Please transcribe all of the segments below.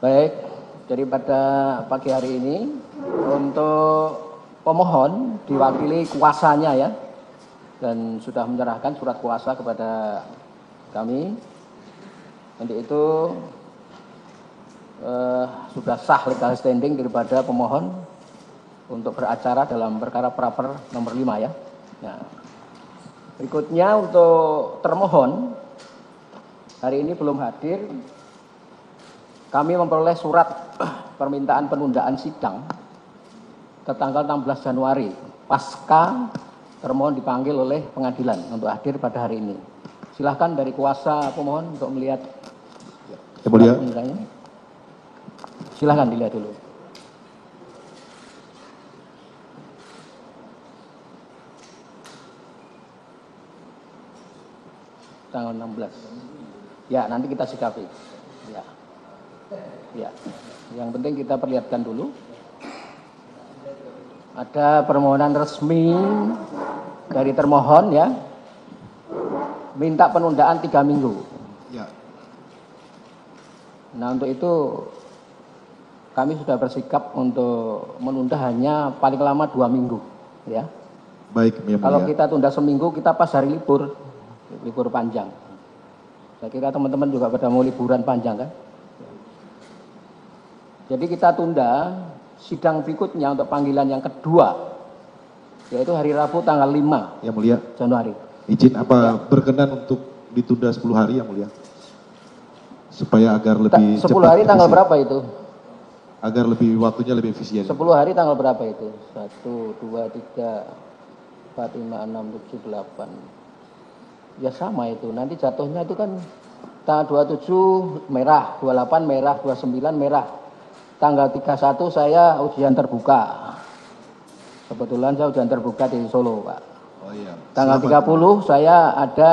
Baik, jadi pada pagi hari ini untuk pemohon diwakili kuasanya ya, dan sudah menyerahkan surat kuasa kepada kami. Untuk itu sudah sah legal standing daripada pemohon untuk beracara dalam perkara praper nomor 5 ya. Nah, berikutnya untuk termohon hari ini belum hadir. Kami memperoleh surat permintaan penundaan sidang tertanggal 16 Januari pasca termohon dipanggil oleh pengadilan untuk hadir pada hari ini. Silahkan dari kuasa pemohon untuk melihat surat penundaannya. Silahkan dilihat dulu. Tanggal 16. Ya, nanti kita sikapi. Ya. Ya, yang penting kita perlihatkan dulu. Ada permohonan resmi dari termohon ya, minta penundaan 3 minggu. Ya. Nah untuk itu kami sudah bersikap untuk menunda hanya paling lama 2 minggu, ya. Baik, ya, kalau kita tunda seminggu kita pas hari libur panjang. Saya kira teman-teman juga pada mau liburan panjang kan. Jadi kita tunda sidang berikutnya untuk panggilan yang kedua, yaitu hari Rabu tanggal 5 Yang Mulia. Januari. Izin apa berkenan untuk ditunda 10 hari Yang Mulia? Supaya agar lebih 10 cepat. 10 hari tanggal berapa itu? Agar lebih waktunya lebih efisien. 10 hari tanggal berapa itu? 1, 2, 3, 4, 5, 6, 7, 8. Ya sama itu. Nanti jatuhnya itu kan tanggal 27 merah, 28 merah, 29 merah. Tanggal 31 saya ujian terbuka. Kebetulan saya ujian terbuka di Solo, Pak. Oh iya. Tanggal 30 saya ada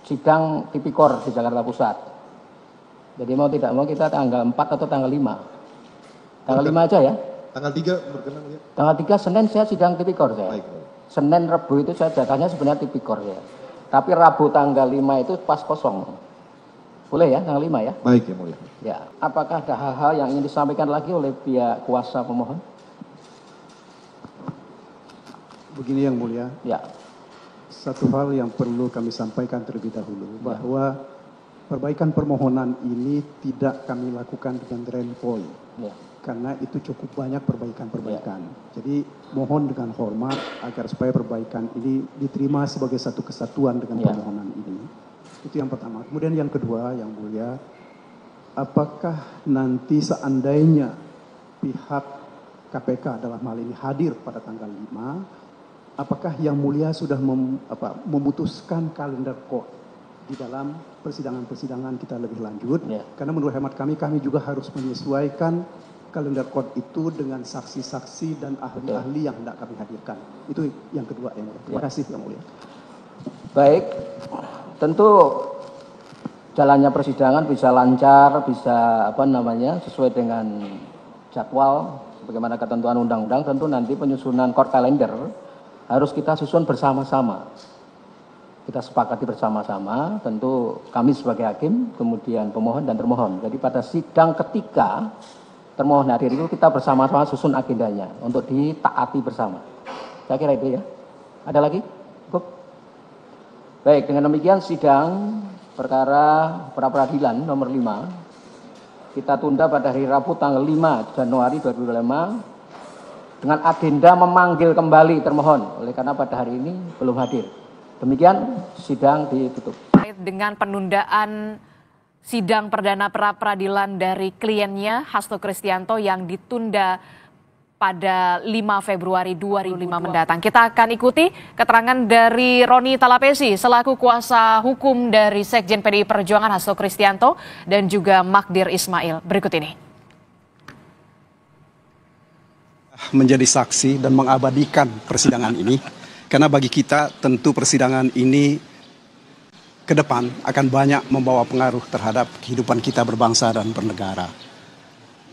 sidang tipikor di Jakarta Pusat. Jadi mau tidak mau kita tanggal 4 atau tanggal 5. Tanggal 5 aja ya. Tanggal 3 berkenan ya. Tanggal 3 Senin saya sidang tipikor saya. Baik. Senin Rabu itu saya jatahnya sebenarnya tipikor ya. Tapi Rabu tanggal 5 itu pas kosong. Boleh ya tanggal 5 ya? Baik Yang Mulia. Ya, apakah ada hal-hal yang ingin disampaikan lagi oleh pihak kuasa pemohon? Begini Yang Mulia. Ya. Satu hal yang perlu kami sampaikan terlebih dahulu, bahwa perbaikan permohonan ini tidak kami lakukan dengan renvoy. Ya. Karena itu cukup banyak perbaikan-perbaikan. Jadi mohon dengan hormat agar supaya perbaikan ini diterima sebagai satu kesatuan dengan permohonan ini. Itu yang pertama. Kemudian yang kedua Yang Mulia, apakah nanti seandainya pihak KPK dalam hal ini hadir pada tanggal 5, apakah Yang Mulia sudah memutuskan kalender kode di dalam persidangan-persidangan kita lebih lanjut? Karena menurut hemat kami juga harus menyesuaikan kalender kode itu dengan saksi-saksi dan ahli-ahli yang hendak kami hadirkan. Itu yang kedua Yang Mulia. Terima kasih Yang Mulia. Baik, tentu jalannya persidangan bisa lancar, bisa sesuai dengan jadwal sebagaimana ketentuan undang-undang. Tentu nanti penyusunan court calendar harus kita susun bersama-sama. Kita sepakati bersama-sama, tentu kami sebagai hakim, kemudian pemohon dan termohon. Jadi pada sidang ketika termohon hadir itu kita bersama-sama susun agendanya untuk ditaati bersama. Saya kira itu ya. Ada lagi? Cukup? Baik, dengan demikian sidang perkara pra-peradilan nomor 5 kita tunda pada hari Rabu tanggal 5 Januari 2025 dengan agenda memanggil kembali termohon oleh karena pada hari ini belum hadir. Demikian sidang ditutup. Dengan penundaan sidang perdana pra-peradilan dari kliennya Hasto Kristianto yang ditunda pada 5 Februari 2005 mendatang. Kita akan ikuti keterangan dari Roni Talapesi selaku kuasa hukum dari Sekjen PDI Perjuangan Hasto Kristianto dan juga Magdir Ismail. Berikut ini. Menjadi saksi dan mengabadikan persidangan ini, karena bagi kita tentu persidangan ini ke depan akan banyak membawa pengaruh terhadap kehidupan kita berbangsa dan bernegara.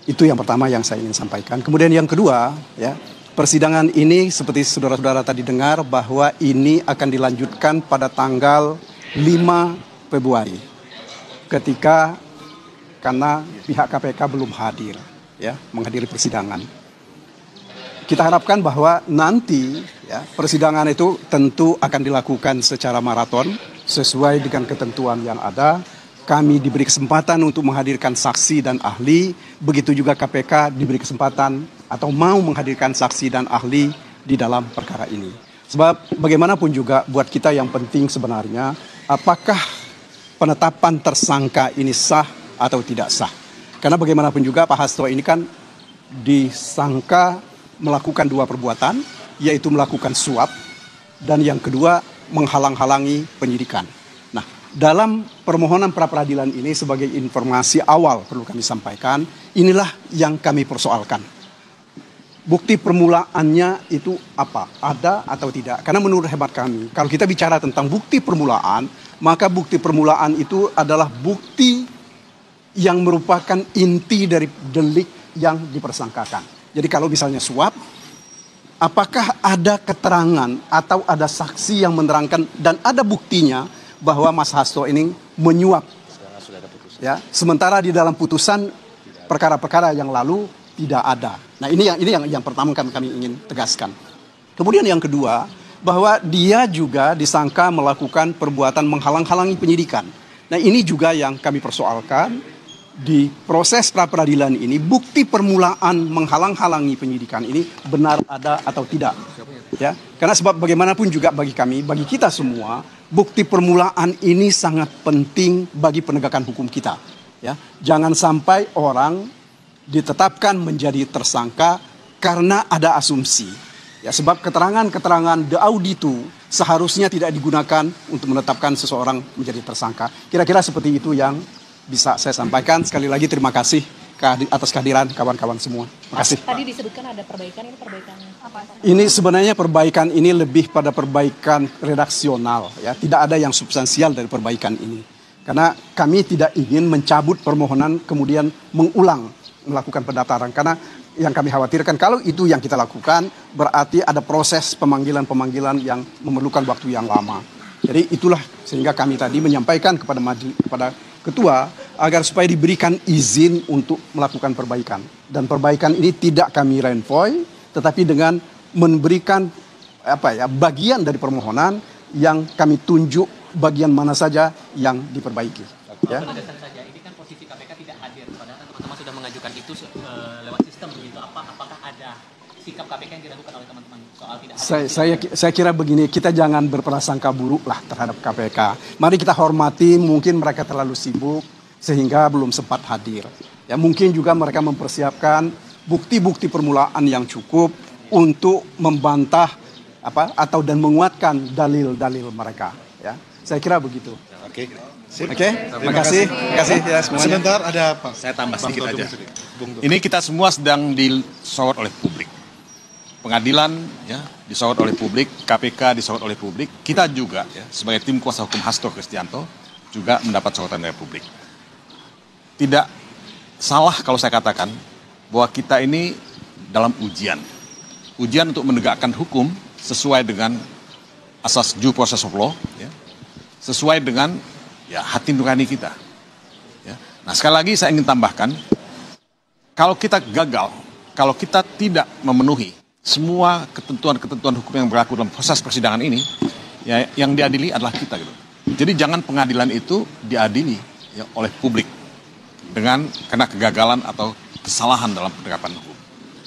Itu yang pertama yang saya ingin sampaikan. Kemudian yang kedua, ya, persidangan ini seperti saudara-saudara tadi dengar bahwa ini akan dilanjutkan pada tanggal 5 Februari ketika karena pihak KPK belum hadir, ya, menghadiri persidangan. Kita harapkan bahwa nanti ya, persidangan itu tentu akan dilakukan secara maraton sesuai dengan ketentuan yang ada. Kami diberi kesempatan untuk menghadirkan saksi dan ahli, begitu juga KPK diberi kesempatan atau mau menghadirkan saksi dan ahli di dalam perkara ini. Sebab bagaimanapun juga buat kita yang penting sebenarnya, apakah penetapan tersangka ini sah atau tidak sah. Karena bagaimanapun juga Pak Hasto ini kan disangka melakukan dua perbuatan, yaitu melakukan suap, dan yang kedua menghalang-halangi penyidikan. Nah, dalam permohonan pra-peradilan ini sebagai informasi awal perlu kami sampaikan, inilah yang kami persoalkan. Bukti permulaannya itu apa? Ada atau tidak? Karena menurut hemat kami, kalau kita bicara tentang bukti permulaan, maka bukti permulaan itu adalah bukti yang merupakan inti dari delik yang dipersangkakan. Jadi kalau misalnya suap, apakah ada keterangan atau ada saksi yang menerangkan dan ada buktinya bahwa Mas Hasto ini menyuap? Ya, sementara di dalam putusan perkara-perkara yang lalu tidak ada. Nah, ini yang pertama kami ingin tegaskan. Kemudian yang kedua, bahwa dia juga disangka melakukan perbuatan menghalang-halangi penyidikan. Nah, ini juga yang kami persoalkan. Di proses pra-peradilan ini, bukti permulaan menghalang-halangi penyidikan ini benar ada atau tidak. Ya, karena sebab bagaimanapun juga bagi kami, bagi kita semua, bukti permulaan ini sangat penting bagi penegakan hukum kita. Ya, jangan sampai orang ditetapkan menjadi tersangka karena ada asumsi. Ya, sebab keterangan-keterangan de auditu seharusnya tidak digunakan untuk menetapkan seseorang menjadi tersangka. Kira-kira seperti itu yang bisa saya sampaikan. Sekali lagi terima kasih atas kehadiran kawan-kawan semua. Terima kasih. Tadi disebutkan ada perbaikan, ini perbaikan apa? Ini sebenarnya perbaikan ini lebih pada perbaikan redaksional, ya. Tidak ada yang substansial dari perbaikan ini. Karena kami tidak ingin mencabut permohonan kemudian mengulang melakukan pendaftaran. Karena yang kami khawatirkan kalau itu yang kita lakukan berarti ada proses pemanggilan-pemanggilan yang memerlukan waktu yang lama. Jadi itulah sehingga kami tadi menyampaikan kepada ketua agar supaya diberikan izin untuk melakukan perbaikan. Dan perbaikan ini tidak kami renvoy, tetapi dengan memberikan bagian dari permohonan yang kami tunjuk bagian mana saja yang diperbaiki. Ya. Saja, ini kan posisi KPK tidak hadir, padahal teman-teman sudah mengajukan itu lewat sistem begitu. Apakah ada sikap KPK yang diragukan oleh teman-teman soal tidak hadir? Saya kira begini, kita jangan berprasangka buruk lah terhadap KPK. Mari kita hormati, mungkin mereka terlalu sibuk sehingga belum sempat hadir. Ya, mungkin juga mereka mempersiapkan bukti-bukti permulaan yang cukup untuk membantah dan menguatkan dalil-dalil mereka. Ya, saya kira begitu. Oke. Terima kasih ya semuanya. Sebentar, ada apa? Saya tambah sedikit aja. Ini kita semua sedang disorot oleh publik. Pengadilan ya disorot oleh publik, KPK disorot oleh publik. Kita juga ya sebagai tim kuasa hukum Hasto Kristianto juga mendapat sorotan dari publik. Tidak salah kalau saya katakan bahwa kita ini dalam ujian untuk menegakkan hukum sesuai dengan asas due process of law, ya, sesuai dengan ya hati nurani kita. Ya. Nah, sekali lagi saya ingin tambahkan, kalau kita gagal, kalau kita tidak memenuhi semua ketentuan-ketentuan hukum yang berlaku dalam proses persidangan ini, ya yang diadili adalah kita gitu. Jadi jangan pengadilan itu diadili ya, oleh publik karena kegagalan atau kesalahan dalam penerapan hukum.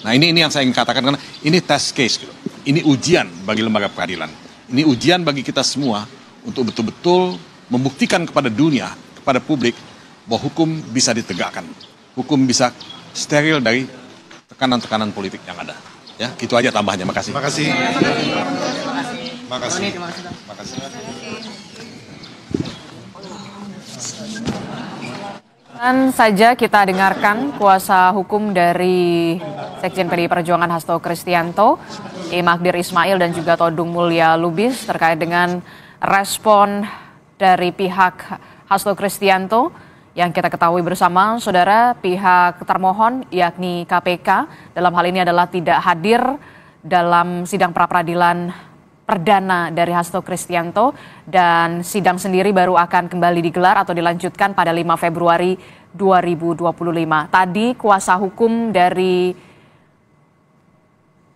Nah, ini yang saya ingin katakan karena ini test case gitu. Ini ujian bagi lembaga peradilan. Ini ujian bagi kita semua untuk betul-betul membuktikan kepada dunia, kepada publik bahwa hukum bisa ditegakkan. Hukum bisa steril dari tekanan-tekanan politik yang ada. Ya, itu aja tambahnya. Makasih. Makasih. Makasih. Makasih. Dan saja kita dengarkan kuasa hukum dari Sekjen PDI Perjuangan Hasto Kristianto, Magdir Ismail dan juga Todung Mulya Lubis terkait dengan respon dari pihak Hasto Kristianto yang kita ketahui bersama, saudara, pihak termohon yakni KPK dalam hal ini adalah tidak hadir dalam sidang pra-peradilan perdana dari Hasto Kristianto dan sidang sendiri baru akan kembali digelar atau dilanjutkan pada 5 Februari 2025. Tadi kuasa hukum dari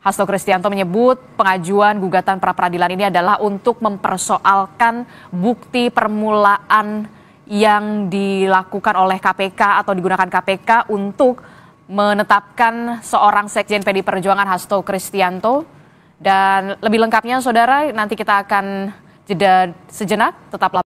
Hasto Kristianto menyebut pengajuan gugatan pra-peradilan ini adalah untuk mempersoalkan bukti permulaan yang dilakukan oleh KPK atau digunakan KPK untuk menetapkan seorang Sekjen PDI Perjuangan Hasto Kristianto. Dan lebih lengkapnya saudara nanti kita akan jeda sejenak, tetaplah